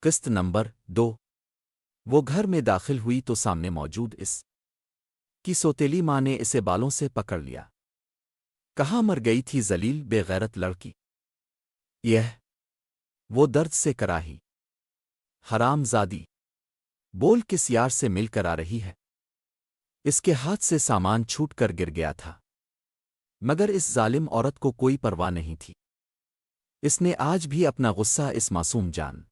قسط نمبر 2۔ وہ گھر میں داخل ہوئی تو سامنے موجود اس کی سوتیلی ماں نے اسے بالوں سے پکڑ لیا۔ کہاں مر گئی تھی ذلیل بے غیرت لڑکی؟ یہ وہ درد سے کراہی حرام زادی بول کس یار سے مل کر آ رہی ہے؟ اس کے ہاتھ سے سامان چھوٹ کر گر گیا تھا، مگر اس ظالم عورت کو کوئی پرواہ نہیں تھی۔ اس نے آج بھی اپنا غصہ اس معصوم جان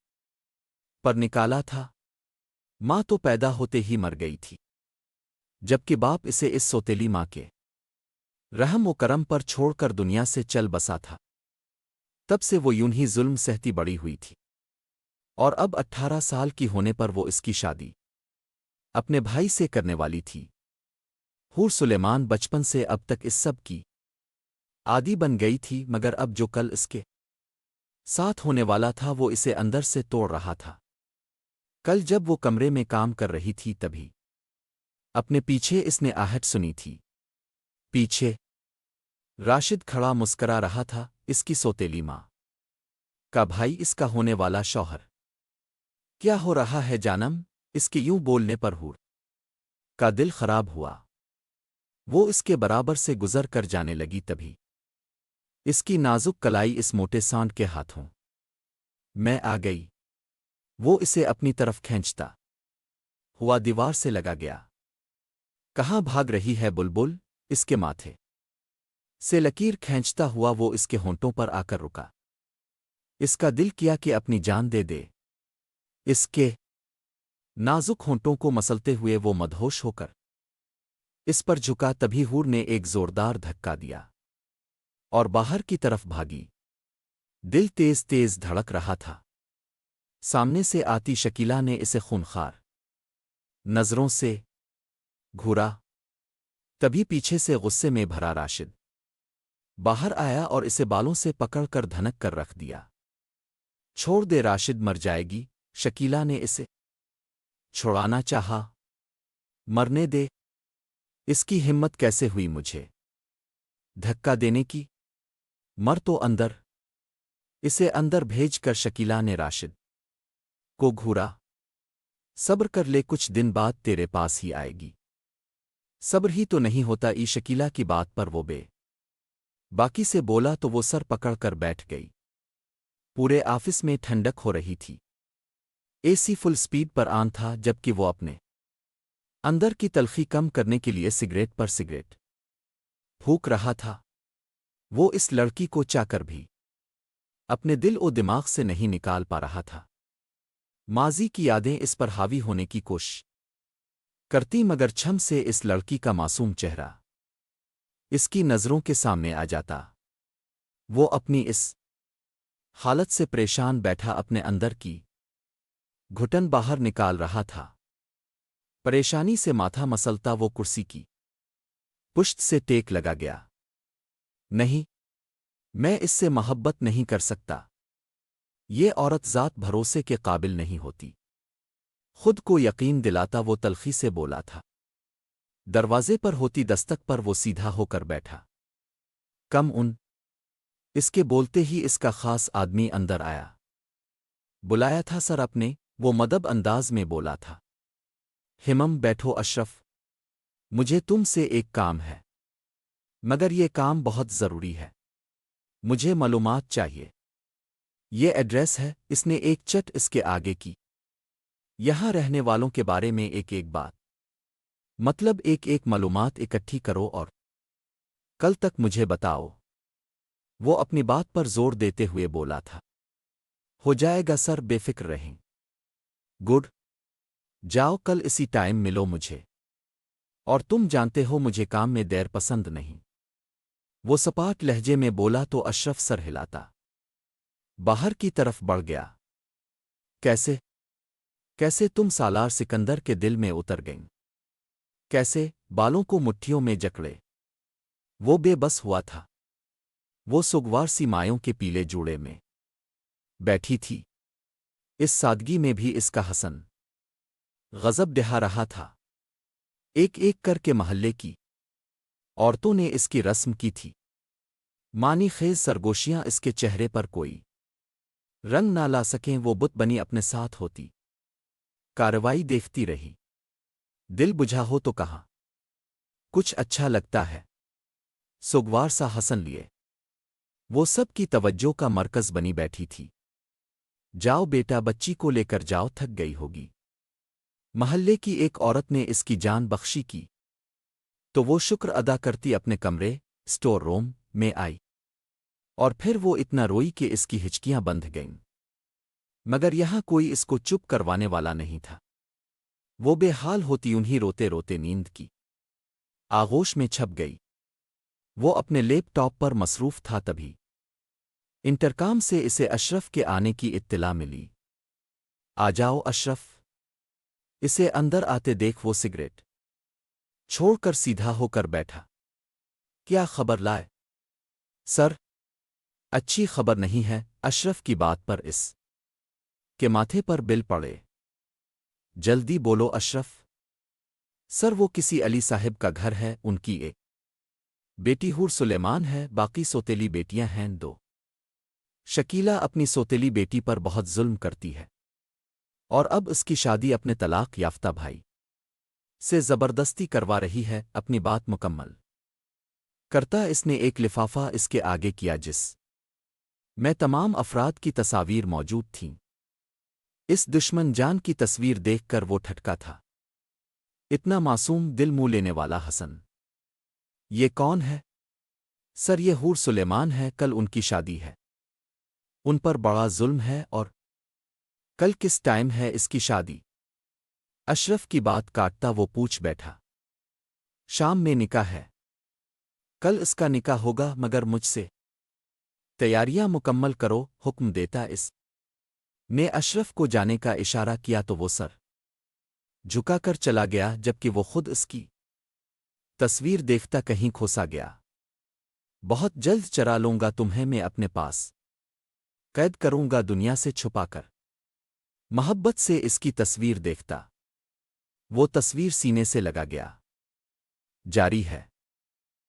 پر نکالا تھا۔ ماں تو پیدا ہوتے ہی مر گئی تھی، جبکہ باپ اسے اس سوتیلی ماں کے رحم و کرم پر چھوڑ کر دنیا سے چل بسا تھا۔ تب سے وہ یوں ہی ظلم سہتی بڑی ہوئی تھی، اور اب 18 سال کی ہونے پر وہ اس کی شادی اپنے بھائی سے کرنے والی تھی۔ حور سلیمان بچپن سے اب تک اس سب کی عادی بن گئی تھی، مگر اب جو کل اس کے ساتھ ہونے والا تھا وہ اسے اندر سے توڑ رہا تھا۔ کل جب وہ کمرے میں کام کر رہی تھی تبھی اپنے پیچھے اس نے آہٹ سنی تھی۔ پیچھے راشد کھڑا مسکرا رہا تھا، اس کی سوتیلی ماں کا بھائی، اس کا ہونے والا شوہر۔ کیا ہو رہا ہے جانم؟ اس کے یوں بولنے پر حور کا دل خراب ہوا۔ وہ اس کے برابر سے گزر کر جانے لگی تبھی اس کی نازک کلائی اس موٹے سانڈ کے ہاتھوں میں آ گئی۔ وہ اسے اپنی طرف کھینچتا ہوا دیوار سے لگا گیا۔ کہاں بھاگ رہی ہے بلبل؟ اس کے ماتھے سے لکیر کھینچتا ہوا وہ اس کے ہونٹوں پر آ کر رکا۔ اس کا دل کیا کہ اپنی جان دے دے۔ اس کے نازک ہونٹوں کو مسلتے ہوئے وہ مدہوش ہو کر اس پر جھکا، تبھی حور نے ایک زوردار دھکا دیا اور باہر کی طرف بھاگی۔ دل تیز تیز دھڑک رہا تھا۔ سامنے سے آتی شکیلا نے اسے خونخوار نظروں سے گھورا۔ تبھی پیچھے سے غصے میں بھرا راشد باہر آیا اور اسے بالوں سے پکڑ کر دھنک کر رکھ دیا۔ چھوڑ دے، راشد مر جائے گی۔ شکیلا نے اسے چھڑانا چاہا۔ مرنے دے، اس کی ہمت کیسے ہوئی مجھے دھکا دینے کی؟ مر تو اندر۔ اسے اندر بھیج کر شکیلا نے راشد کو گھورا۔ صبر کر لے، کچھ دن بعد تیرے پاس ہی آئے گی۔ صبر ہی تو نہیں ہوتا ای شکیلا کی بات پر وہ بے باکی سے بولا تو وہ سر پکڑ کر بیٹھ گئی۔ پورے آفس میں ٹھنڈک ہو رہی تھی۔ اے سی فل سپیڈ پر آن تھا، جبکہ وہ اپنے اندر کی تلخی کم کرنے کے لیے سگریٹ پر سگریٹ پھونک رہا تھا۔ وہ اس لڑکی کو چاہ کر بھی اپنے دل و دماغ سے نہیں نکال پا رہا تھا۔ ماضی کی یادیں اس پر حاوی ہونے کی کوشش کرتی، مگر چھم سے اس لڑکی کا معصوم چہرہ اس کی نظروں کے سامنے آ جاتا۔ وہ اپنی اس حالت سے پریشان بیٹھا اپنے اندر کی گھٹن باہر نکال رہا تھا۔ پریشانی سے ماتھا مسلتا وہ کرسی کی پشت سے ٹیک لگا گیا۔ نہیں، میں اس سے محبت نہیں کر سکتا۔ یہ عورت ذات بھروسے کے قابل نہیں ہوتی۔ خود کو یقین دلاتا وہ تلخی سے بولا تھا۔ دروازے پر ہوتی دستک پر وہ سیدھا ہو کر بیٹھا۔ کم ان اس کے بولتے ہی اس کا خاص آدمی اندر آیا۔ بلایا تھا سر اپنے، وہ مدب انداز میں بولا تھا۔ ہمم بیٹھو اشرف، مجھے تم سے ایک کام ہے، مگر یہ کام بہت ضروری ہے۔ مجھے معلومات چاہیے۔ یہ ایڈریس ہے، اس نے ایک چٹ اس کے آگے کی۔ یہاں رہنے والوں کے بارے میں ایک ایک بات، مطلب ایک ایک معلومات اکٹھی کرو اور کل تک مجھے بتاؤ۔ وہ اپنی بات پر زور دیتے ہوئے بولا تھا۔ ہو جائے گا سر، بے فکر رہیں۔ گڈ، جاؤ کل اسی ٹائم ملو مجھے۔ اور تم جانتے ہو مجھے کام میں دیر پسند نہیں۔ وہ سپاٹ لہجے میں بولا تو اشرف سر ہلاتا باہر کی طرف بڑھ گیا۔ کیسے کیسے تم سالار سکندر کے دل میں اتر گئیں؟ کیسے؟ بالوں کو مٹھیوں میں جکڑے وہ بے بس ہوا تھا۔ وہ سگوار سی مایوں کے پیلے جوڑے میں بیٹھی تھی۔ اس سادگی میں بھی اس کا حسن غضب دہا رہا تھا۔ ایک ایک کر کے محلے کی عورتوں نے اس کی رسم کی تھی۔ مانی خیز سرگوشیاں اس کے چہرے پر کوئی رنگ نہ لا سکیں وہ بت بنی اپنے ساتھ ہوتی کارروائی دیکھتی رہی دل بجھا ہو تو کہاں کچھ اچھا لگتا ہے سگوار سا حسن لیے وہ سب کی توجہ کا مرکز بنی بیٹھی تھی جاؤ بیٹا بچی کو لے کر جاؤ تھک گئی ہوگی محلے کی ایک عورت نے اس کی جان بخشی کی تو وہ شکر ادا کرتی اپنے کمرے اسٹور روم میں آئی اور پھر وہ اتنا روئی کہ اس کی ہچکیاں بندھ گئیں مگر یہاں کوئی اس کو چپ کروانے والا نہیں تھا وہ بے حال ہوتی انہیں روتے روتے نیند کی آغوش میں چھپ گئی وہ اپنے لیپ ٹاپ پر مصروف تھا تبھی انٹرکام سے اسے اشرف کے آنے کی اطلاع ملی آ جاؤ اشرف اسے اندر آتے دیکھ وہ سگریٹ چھوڑ کر سیدھا ہو کر بیٹھا کیا خبر لائے سر اچھی خبر نہیں ہے اشرف کی بات پر اس کے ماتھے پر بل پڑے جلدی بولو اشرف سر وہ کسی علی صاحب کا گھر ہے ان کی ایک بیٹی حور سلیمان ہے باقی سوتیلی بیٹیاں ہیں دو شکیلا اپنی سوتیلی بیٹی پر بہت ظلم کرتی ہے اور اب اس کی شادی اپنے طلاق یافتہ بھائی سے زبردستی کروا رہی ہے اپنی بات مکمل کرتا اس نے ایک لفافہ اس کے آگے کیا جس میں تمام افراد کی تصاویر موجود تھیں اس دشمن جان کی تصویر دیکھ کر وہ ٹھٹکا تھا اتنا معصوم دل منہ لینے والا حسن یہ کون ہے سر یہ حور سلیمان ہے کل ان کی شادی ہے ان پر بڑا ظلم ہے اور کل کس ٹائم ہے اس کی شادی اشرف کی بات کاٹتا وہ پوچھ بیٹھا شام میں نکاح ہے کل اس کا نکاح ہوگا مگر مجھ سے تیاریاں مکمل کرو حکم دیتا اس نے اشرف کو جانے کا اشارہ کیا تو وہ سر جھکا کر چلا گیا جبکہ وہ خود اس کی تصویر دیکھتا کہیں کھوسا گیا بہت جلد چرا لوں گا تمہیں میں اپنے پاس قید کروں گا دنیا سے چھپا کر محبت سے اس کی تصویر دیکھتا وہ تصویر سینے سے لگا گیا جاری ہے